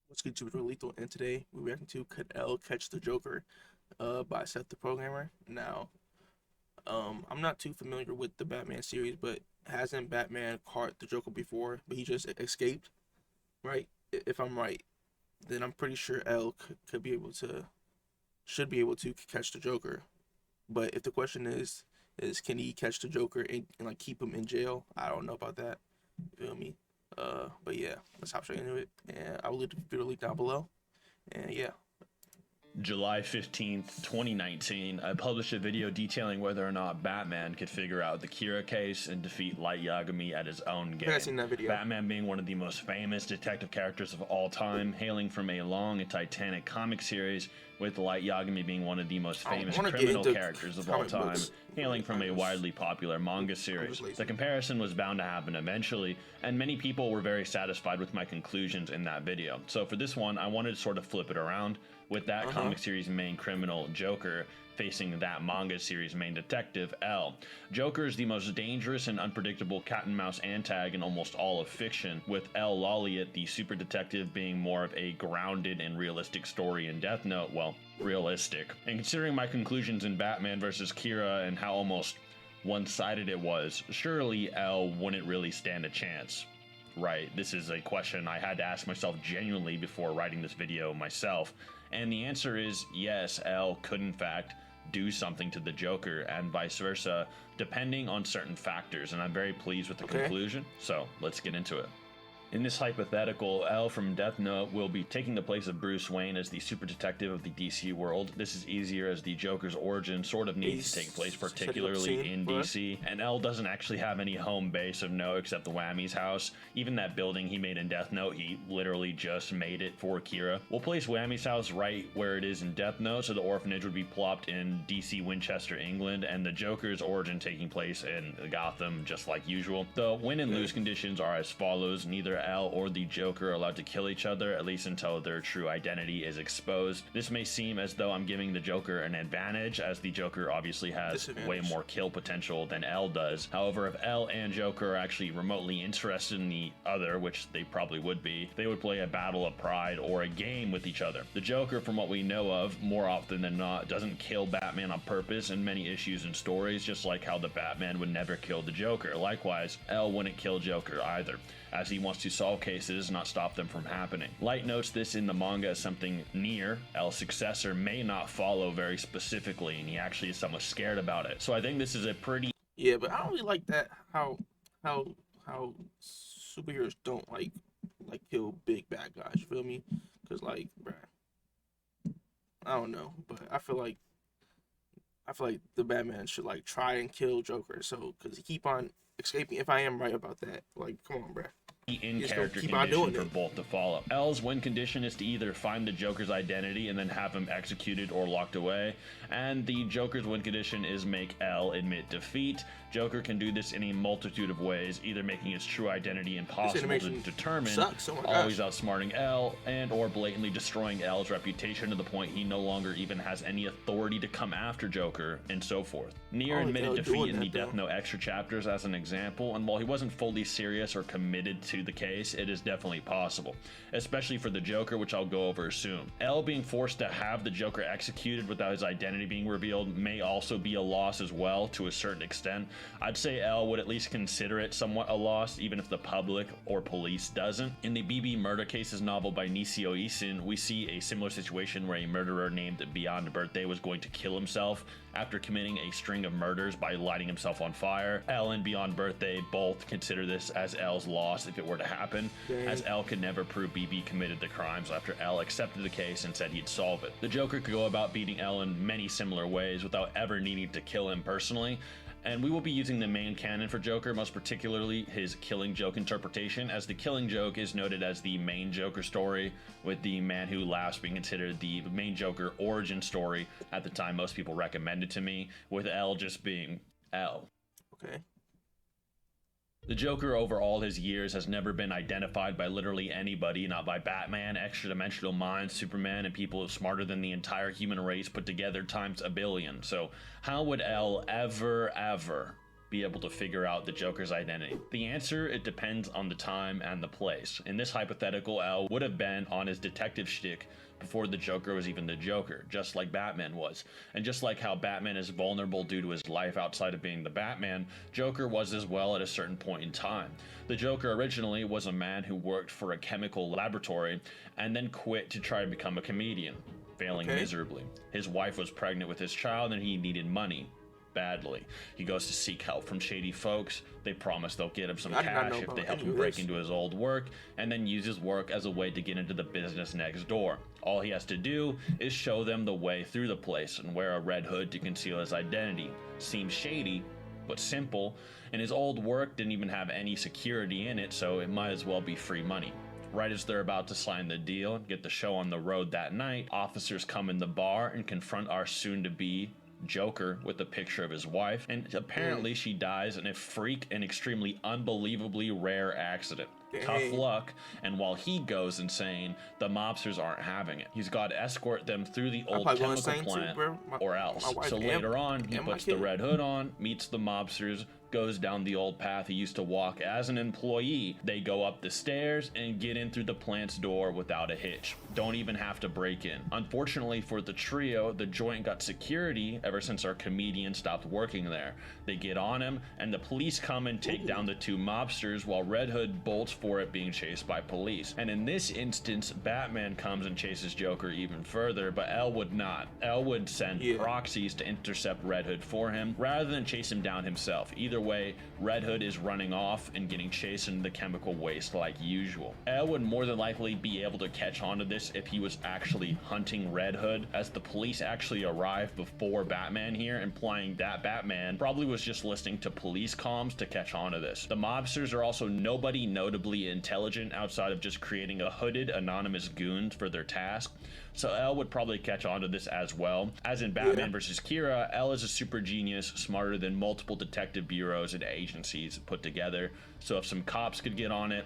What's good, to Lethal, and today we're reacting to Could L Catch the Joker by Seth the Programmer. Now, I'm not too familiar with the Batman series, but hasn't Batman caught the Joker before, but he just escaped, right? If I'm right, then I'm pretty sure L could be able to, should be able to catch the Joker. But if the question is can he catch the Joker and like keep him in jail? I don't know about that. You feel me? But yeah, let's hop straight into it, and I will leave the video link down below. And yeah, July 15th, 2019, I published a video detailing whether or not Batman could figure out the Kira case and defeat Light Yagami at his own I think I game. seen that video. Batman being one of the most famous detective characters of all time, hailing from a long and titanic comic series, with Light Yagami being one of the most famous criminal characters of all time, hailing from a widely popular manga series. The comparison was bound to happen eventually, and many people were very satisfied with my conclusions in that video. So for this one, I wanted to sort of flip it around, with that comic series main criminal, Joker, facing that manga series main detective, L. Joker is the most dangerous and unpredictable cat-and-mouse antag in almost all of fiction, with L. Lawliet, the super detective, being more of a grounded and realistic story in Death Note. Well, realistic. And considering my conclusions in Batman vs. Kira and how almost one-sided it was, surely L wouldn't really stand a chance. Right, this is a question I had to ask myself genuinely before writing this video myself, and the answer is yes, L could in fact do something to the Joker and vice versa, depending on certain factors, and I'm very pleased with the conclusion, so let's get into it. In this hypothetical, L from Death Note will be taking the place of Bruce Wayne as the super detective of the DC world. This is easier as the Joker's origin sort of needs to take place, particularly in DC, and L doesn't actually have any home base of note except the Whammy's house. Even that building he made in Death Note, he literally just made it for Kira. We'll place Whammy's house right where it is in Death Note, so the orphanage would be plopped in DC Winchester, England, and the Joker's origin taking place in Gotham, just like usual. The win and lose conditions are as follows: neither L or the Joker are allowed to kill each other, at least until their true identity is exposed. This may seem as though I'm giving the Joker an advantage, as the Joker obviously has way more kill potential than L does. However, if L and Joker are actually remotely interested in the other, which they probably would be, they would play a battle of pride or a game with each other. The Joker, from what we know of, more often than not, doesn't kill Batman on purpose in many issues and stories, just like how the Batman would never kill the Joker. Likewise, L wouldn't kill Joker either, as he wants to solve cases, not stop them from happening. Light notes this in the manga as something Nier, L's successor, may not follow very specifically, and he actually is somewhat scared about it. So I think this is a pretty... Yeah, but I don't really like that how how superheroes don't like kill big bad guys. You feel me? Cause like, bruh, I don't know, but I feel like the Batman should like try and kill Joker. So, cause he keep on escaping. If I am right about that, like, come on, bruh. in-character condition for both to follow. L's win condition is to either find the Joker's identity and then have him executed or locked away, and the Joker's win condition is make L admit defeat. Joker can do this in a multitude of ways, either making his true identity impossible to determine, always outsmarting L, and or blatantly destroying L's reputation to the point he no longer even has any authority to come after Joker, and so forth. Nier admitted defeat in the Death Note extra chapters as an example, and while he wasn't fully serious or committed to the case, it is definitely possible, especially for the Joker, which I'll go over soon. L being forced to have the Joker executed without his identity being revealed may also be a loss as well, to a certain extent. I'd say L would at least consider it somewhat a loss, even if the public or police doesn't. In the BB Murder Cases novel by Nisio Isin, we see a similar situation where a murderer named Beyond Birthday was going to kill himself after committing a string of murders by lighting himself on fire. L and Beyond Birthday both consider this as L's loss if it were to happen, as L could never prove BB committed the crimes after L accepted the case and said he'd solve it. The Joker could go about beating L in many similar ways without ever needing to kill him personally, and we will be using the main canon for Joker, most particularly his Killing Joke interpretation, as the Killing Joke is noted as the main Joker story, with the Man Who Laughs being considered the main Joker origin story at the time most people recommended to me, with L just being L. Okay. The Joker over all his years has never been identified by literally anybody, not by Batman, extra-dimensional minds, Superman, and people smarter than the entire human race put together times a billion. So how would L ever be able to figure out the Joker's identity? The answer, it depends on the time and the place. In this hypothetical, L would have been on his detective shtick before the Joker was even the Joker, just like Batman was. And just like how Batman is vulnerable due to his life outside of being the Batman, Joker was as well at a certain point in time. The Joker originally was a man who worked for a chemical laboratory and then quit to try to become a comedian, failing miserably. His wife was pregnant with his child and he needed money badly. He goes to seek help from shady folks. They promise they'll get him some cash if they help him break into his old work, and then use his work as a way to get into the business next door. All he has to do is show them the way through the place and wear a red hood to conceal his identity. Seems shady, but simple, and his old work didn't even have any security in it, so it might as well be free money. Right as they're about to sign the deal and get the show on the road that night, officers come in the bar and confront our soon-to-be Joker with a picture of his wife, and apparently she dies in a freak and extremely unbelievably rare accident. Tough luck, and while he goes insane, the mobsters aren't having it. He's got to escort them through the old chemical plant or else. So later on, he puts the red hood on, meets the mobsters, goes down the old path he used to walk as an employee. They go up the stairs and get in through the plant's door without a hitch. Don't even have to break in. Unfortunately for the trio, the joint got security ever since our comedian stopped working there. They get on him, and the police come and take down the two mobsters while Red Hood bolts for it, being chased by police. And in this instance, Batman comes and chases Joker even further, but L would not. L would send proxies to intercept Red Hood for him rather than chase him down himself. Either way, Red Hood is running off and getting chased into the chemical waste like usual. L would more than likely be able to catch on to this if he was actually hunting Red Hood, as the police actually arrived before Batman here, implying that Batman probably was just listening to police comms to catch on to this. The mobsters are also nobody notably intelligent outside of just creating a hooded anonymous goon for their task, so L would probably catch on to this as well. As in Batman vs. Kira, L is a super genius, smarter than multiple detective bureaus and agencies put together, so if some cops could get on it,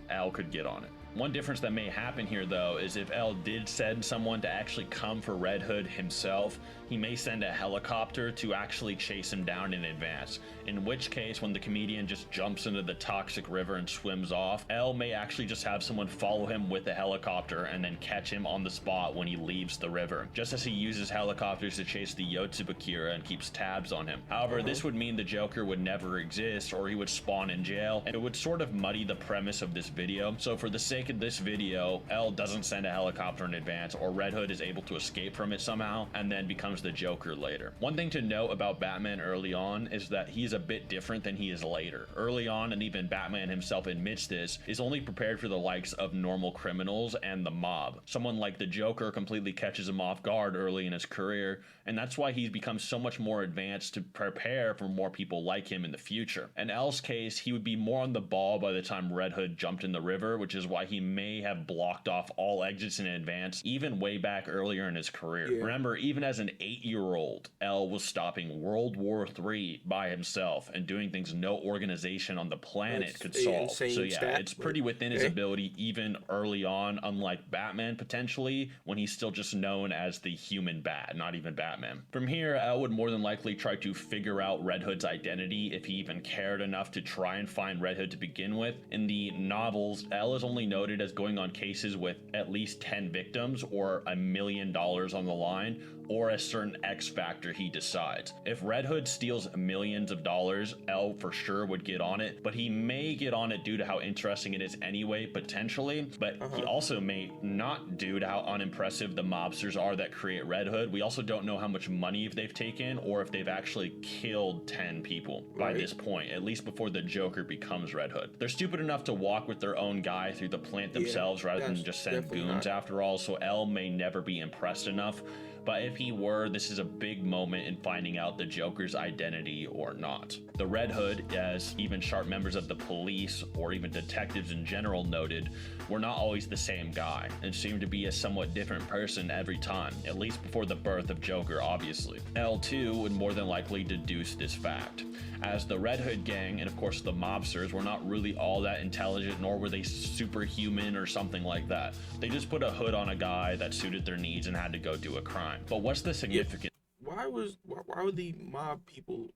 L could get on it. One difference that may happen here, though, is if L did send someone to actually come for Red Hood himself, he may send a helicopter to actually chase him down in advance. In which case, when the comedian just jumps into the toxic river and swims off, L may actually just have someone follow him with a helicopter and then catch him on the spot when he leaves the river, just as he uses helicopters to chase the Yotsubakira and keeps tabs on him. However, this would mean the Joker would never exist, or he would spawn in jail, and it would sort of muddy the premise of this video. So for the sake of this video, L doesn't send a helicopter in advance, or Red Hood is able to escape from it somehow and then becomes the Joker later. One thing to note about Batman early on is that he's a bit different than he is later. Early on, and even Batman himself admits this, is only prepared for the likes of normal criminals and the mob. Someone like the Joker completely catches him off guard early in his career, and that's why he's become so much more advanced to prepare for more people like him in the future. In L's case, he would be more on the ball by the time Red Hood jumped in the river, which is why he may have blocked off all exits in advance, even way back earlier in his career. Remember, even as an 8-year-old, L was stopping World War III by himself and doing things no organization on the planet could solve. So yeah, it's pretty within his ability even early on, unlike Batman potentially, when he's still just known as the human Bat, not even Batman. From here, L would more than likely try to figure out Red Hood's identity if he even cared enough to try and find Red Hood to begin with. In the novels, L is only noted as going on cases with at least 10 victims or $1 million on the line, or a certain X factor he decides. If Red Hood steals millions of dollars, L for sure would get on it, but he may get on it due to how interesting it is anyway, potentially, but he also may not due to how unimpressive the mobsters are that create Red Hood. We also don't know how much money they've taken or if they've actually killed 10 people by this point, at least before the Joker becomes Red Hood. They're stupid enough to walk with their own guy through the plant themselves rather than just send goons after all, so L may never be impressed enough. But if he were, this is a big moment in finding out the Joker's identity or not. The Red Hood, as even sharp members of the police or even detectives in general noted, were not always the same guy and seemed to be a somewhat different person every time, at least before the birth of Joker, obviously. L2 would more than likely deduce this fact, as the Red Hood gang and of course the mobsters were not really all that intelligent, nor were they superhuman or something like that. They just put a hood on a guy that suited their needs and had to go do a crime. But what's the significance? Why would the mob people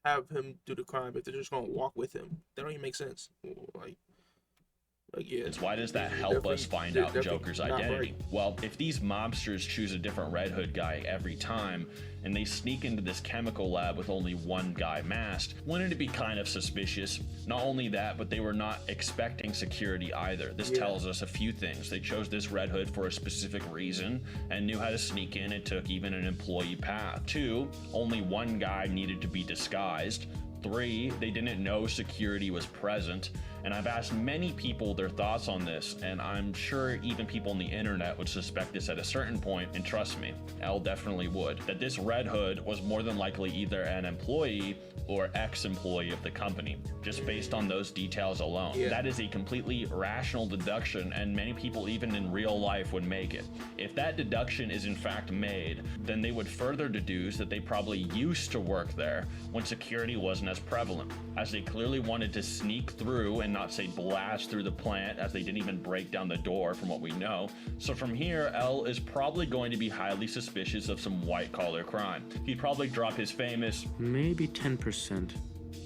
have him do the crime if they're just gonna walk with him? That don't even make sense. Like yeah. Why does that help us find out Joker's identity? Right. Well, if these mobsters choose a different Red Hood guy every time, and they sneak into this chemical lab with only one guy masked, wouldn't it be kind of suspicious? Not only that, but they were not expecting security either. This tells us a few things. They chose this Red Hood for a specific reason and knew how to sneak in and took even an employee path. 2, only one guy needed to be disguised. 3, they didn't know security was present. And I've asked many people their thoughts on this, and I'm sure even people on the internet would suspect this at a certain point, and trust me, L definitely would, that this Red Hood was more than likely either an employee or ex-employee of the company, just based on those details alone. That is a completely rational deduction, and many people even in real life would make it. If that deduction is in fact made, then they would further deduce that they probably used to work there when security wasn't as prevalent, as they clearly wanted to sneak through and not say blast through the plant, as they didn't even break down the door from what we know. So from here, L is probably going to be highly suspicious of some white-collar crime. He'd probably drop his famous maybe 10%.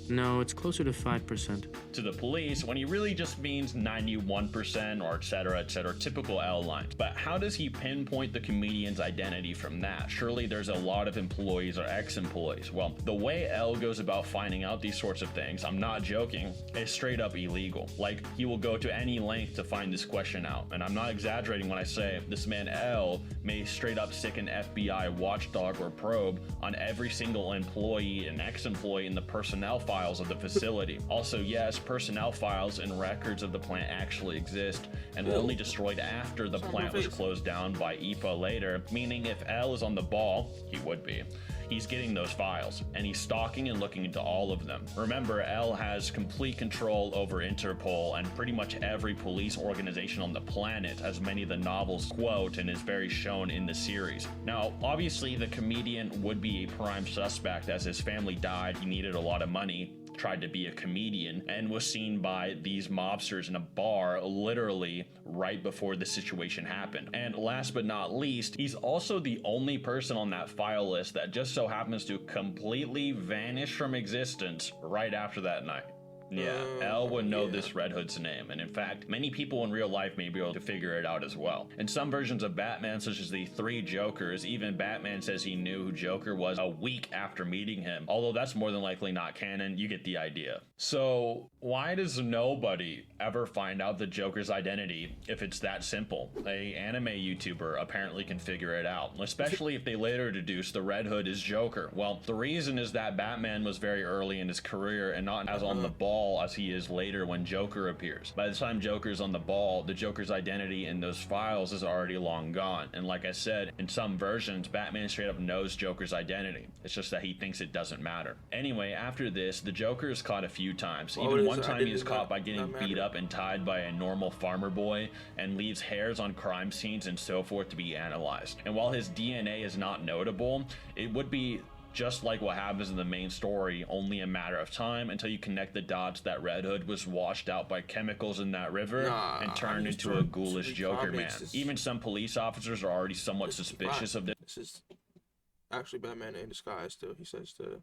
No, it's closer to 5%. To the police when he really just means 91% or etc., typical L lines. But how does he pinpoint the comedian's identity from that? Surely there's a lot of employees or ex-employees. Well, the way L goes about finding out these sorts of things, I'm not joking, is straight up illegal. Like, he will go to any length to find this question out. And I'm not exaggerating when I say this man L may straight up stick an FBI watchdog or probe on every single employee and ex-employee in the personnel file of the facility. Also, yes, personnel files and records of the plant actually exist and were only destroyed after the plant was closed down by EPA later, meaning if L is on the ball, he would be. He's getting those files, and he's stalking and looking into all of them. Remember, L has complete control over Interpol and pretty much every police organization on the planet, as many of the novels quote and is very shown in the series. Now, obviously, the comedian would be a prime suspect, as his family died, he needed a lot of money, tried to be a comedian, and was seen by these mobsters in a bar literally right before the situation happened. And last but not least, he's also the only person on that file list that just so happens to completely vanish from existence right after that night. Yeah, L would know this Red Hood's name, and in fact, many people in real life may be able to figure it out as well. In some versions of Batman, such as the 3 Jokers, even Batman says he knew who Joker was a week after meeting him, although that's more than likely not canon. You get the idea. So, why does nobody ever find out the Joker's identity if it's that simple? A anime YouTuber apparently can figure it out, especially if they later deduce the Red Hood is Joker. Well, the reason is that Batman was very early in his career and not as on the ball as he is later when Joker appears. By the time Joker's on the ball, the Joker's identity in those files is already long gone. And like I said, in some versions, Batman straight up knows Joker's identity. It's just that he thinks it doesn't matter. Anyway, after this, the Joker is caught a few times. Even one time he is caught by getting beat up and tied by a normal farmer boy and leaves hairs on crime scenes and so forth to be analyzed. And while his DNA is not notable, it would be just like what happens in the main story, only a matter of time until you connect the dots that Red Hood was washed out by chemicals in that river and turned into a ghoulish Joker man. Even some police officers are already somewhat suspicious of this. This is actually Batman in disguise still. He says the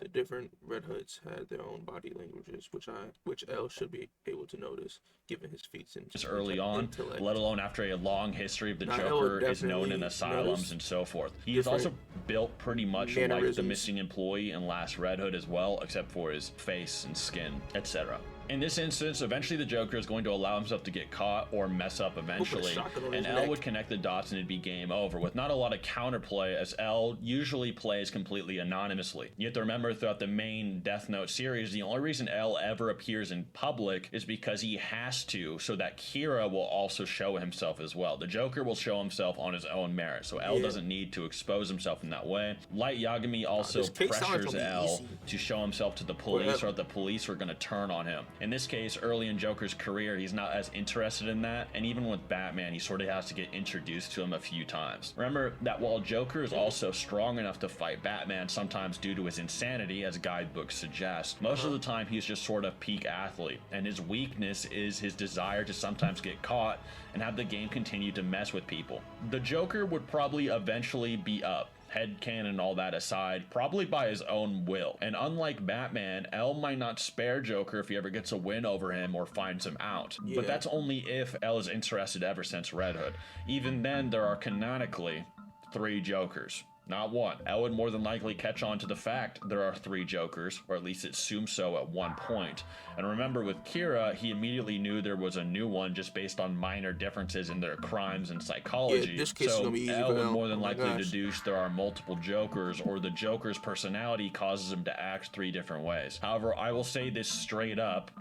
different Red Hoods had their own body languages, which L should be able to notice, given his feats and just early on, let alone after a long history of the Joker is known in asylums and so forth. He is also built pretty much like the missing employee in Last Red Hood as well, except for his face and skin, etc. In this instance, eventually the Joker is going to allow himself to get caught or mess up eventually, and L would connect the dots and it'd be game over, with not a lot of counterplay, as L usually plays completely anonymously. You have to remember, throughout the main Death Note series, the only reason L ever appears in public is because he has to, so that Kira will also show himself as well. The Joker will show himself on his own merit, so L doesn't need to expose himself in that way. Light Yagami also pressures L to show himself to the police, or the police are going to turn on him. In this case, early in Joker's career, he's not as interested in that, and even with Batman, he sort of has to get introduced to him a few times. Remember that while Joker is also strong enough to fight Batman, sometimes due to his insanity, as guidebooks suggest, most of the time he's just sort of peak athlete, and his weakness is his desire to sometimes get caught and have the game continue to mess with people. The Joker would probably eventually be up. headcanon, all that aside, probably by his own will. And unlike Batman, L might not spare Joker if he ever gets a win over him or finds him out. Yeah. But that's only if L is interested ever since Red Hood. Even then, there are canonically 3 Jokers. Not one. L would more than likely catch on to the fact there are 3 Jokers, or at least it assumes so at one point. And remember, with Kira, he immediately knew there was a new one just based on minor differences in their crimes and psychology. Yeah, this case is so gonna be easy L for would L. more than Oh my likely gosh. deduce there are multiple Jokers, or the Joker's personality causes him to act 3 different ways. However, I will say this straight up,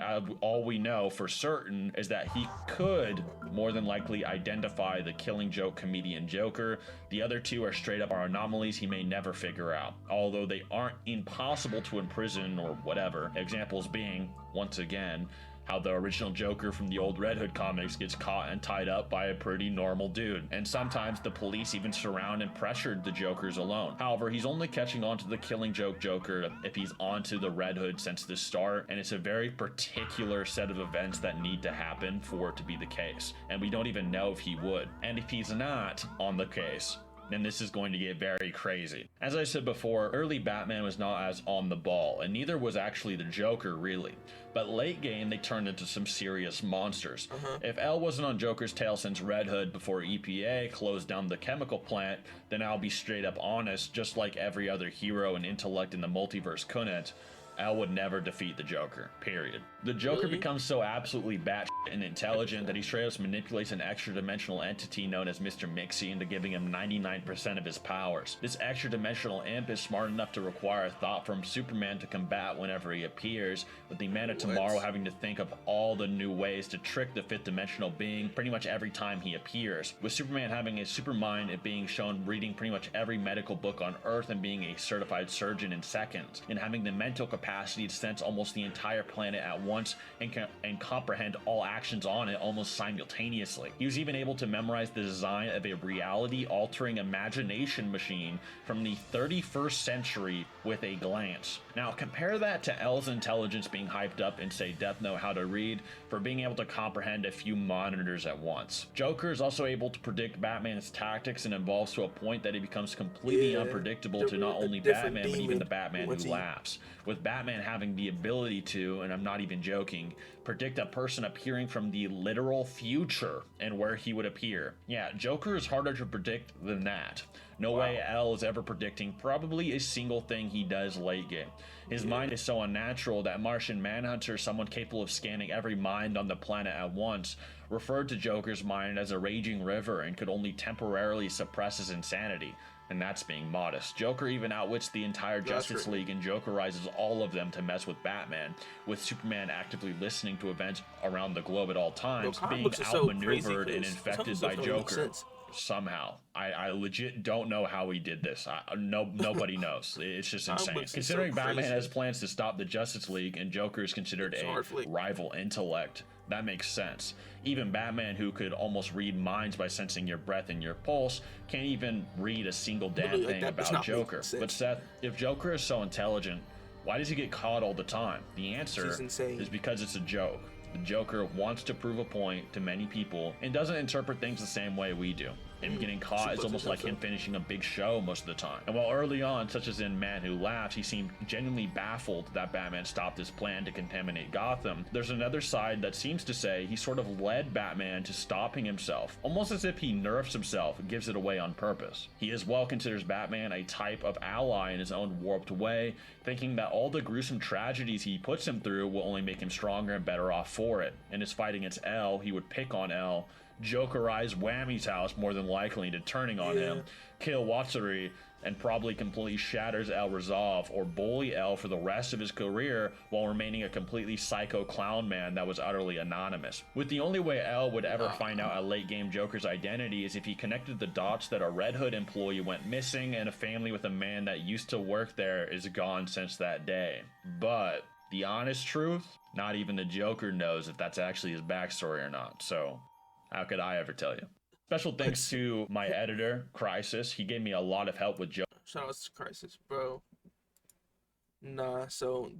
all we know for certain is that he could more than likely identify the Killing Joke comedian Joker. The other 2 are straight up anomalies he may never figure out, although they aren't impossible to imprison or whatever. Examples being, once again, how the original Joker from the old Red Hood comics gets caught and tied up by a pretty normal dude. And sometimes the police even surround and pressured the Jokers alone. However, he's only catching on to the Killing Joke Joker if he's onto the Red Hood since the start, and it's a very particular set of events that need to happen for it to be the case. And we don't even know if he would. And if he's not on the case, then this is going to get very crazy. As I said before, early Batman was not as on the ball, and neither was actually the Joker, really. But late game, they turned into some serious monsters. If L wasn't on Joker's tail since Red Hood before EPA closed down the chemical plant, then I'll be straight up honest, just like every other hero and intellect in the multiverse couldn't, L would never defeat the Joker, period. The Joker becomes so absolutely batshit and intelligent that he straight up manipulates an extra-dimensional entity known as Mr. Mixie into giving him 99% of his powers. This extra-dimensional imp is smart enough to require thought from Superman to combat whenever he appears, with the Man of Tomorrow having to think of all the new ways to trick the 5th-dimensional being pretty much every time he appears, with Superman having a supermind and being shown reading pretty much every medical book on Earth and being a certified surgeon in seconds, and having the mental capacity to sense almost the entire planet at once and comprehend all actions on it almost simultaneously. He was even able to memorize the design of a reality-altering imagination machine from the 31st century with a glance. Now compare that to L's intelligence being hyped up in, say, Death Note How to Read for being able to comprehend a few monitors at once. Joker is also able to predict Batman's tactics and evolves to a point that he becomes completely unpredictable to not only Batman but even the Batman who laughs, with Batman having the ability to, and I'm not even joking, predict a person appearing from the literal future and where he would appear. Yeah, Joker is harder to predict than that. No way L is ever predicting probably a single thing he does late game. His mind is so unnatural that Martian Manhunter, someone capable of scanning every mind on the planet at once, referred to Joker's mind as a raging river and could only temporarily suppress his insanity. And that's being modest. Joker even outwits the entire Justice League and Jokerizes all of them to mess with Batman, with Superman actively listening to events around the globe at all times, being outmaneuvered and infected by Joker. Somehow. I legit don't know how he did this. Nobody knows. It's just insane. Considering Batman has plans to stop the Justice League and Joker is considered a rival intellect, that makes sense. Even Batman, who could almost read minds by sensing your breath and your pulse, can't even read a single damn thing about Joker. But Seth, if Joker is so intelligent, why does he get caught all the time? The answer is because it's a joke. The Joker wants to prove a point to many people and doesn't interpret things the same way we do. Him getting caught is almost like him finishing a big show most of the time. And while early on, such as in Man Who Laughs, he seemed genuinely baffled that Batman stopped his plan to contaminate Gotham, there's another side that seems to say he sort of led Batman to stopping himself, almost as if he nerfs himself and gives it away on purpose. He as well considers Batman a type of ally in his own warped way, thinking that all the gruesome tragedies he puts him through will only make him stronger and better off for it. In his fight against L, he would pick on L, Jokerize Whammy's house more than likely into turning on him, kill Watsuri, and probably completely shatters L resolve or bully L for the rest of his career while remaining a completely psycho clown man that was utterly anonymous. With the only way L would ever find out a late game Joker's identity is if he connected the dots that a Red Hood employee went missing and a family with a man that used to work there is gone since that day. But the honest truth, not even the Joker knows if that's actually his backstory or not, so how could I ever tell you? Special thanks to my editor, Crisis. He gave me a lot of help with Joker. Shout out to Crisis, bro. Nah, so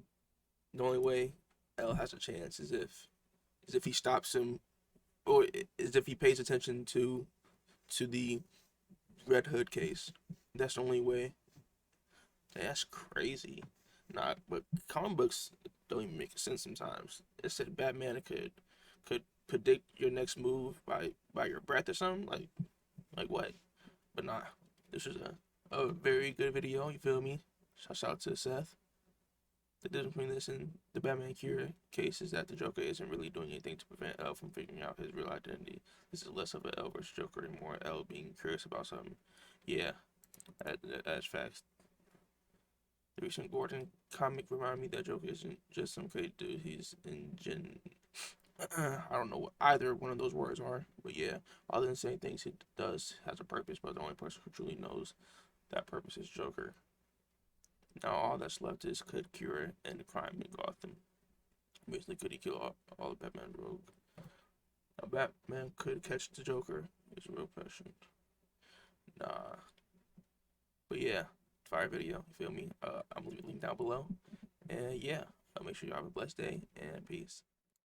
the only way L has a chance is if he stops him, or is if he pays attention to the Red Hood case. That's the only way. That's crazy. Nah, but comic books don't even make sense sometimes. It said Batman could predict your next move by your breath or something. Like what? But nah, this is a very good video. You feel me? Shout out to Seth. The difference between this and the Batman Cure case is that the Joker isn't really doing anything to prevent L from figuring out his real identity. This is less of an L versus Joker and more L being curious about something. Yeah, that's facts. The recent Gordon comic reminded me that Joker isn't just some crazy dude. He's I don't know what either one of those words are, but yeah, other than saying things he does has a purpose, but the only person who truly knows that purpose is Joker. Now all that's left is could Cure and the crime in Gotham. Basically, could he kill all of Batman rogue? Now Batman could catch the Joker is a real question. Nah, but yeah, fire video. You feel me? I'm gonna leave a link down below, and yeah, make sure you have a blessed day and peace.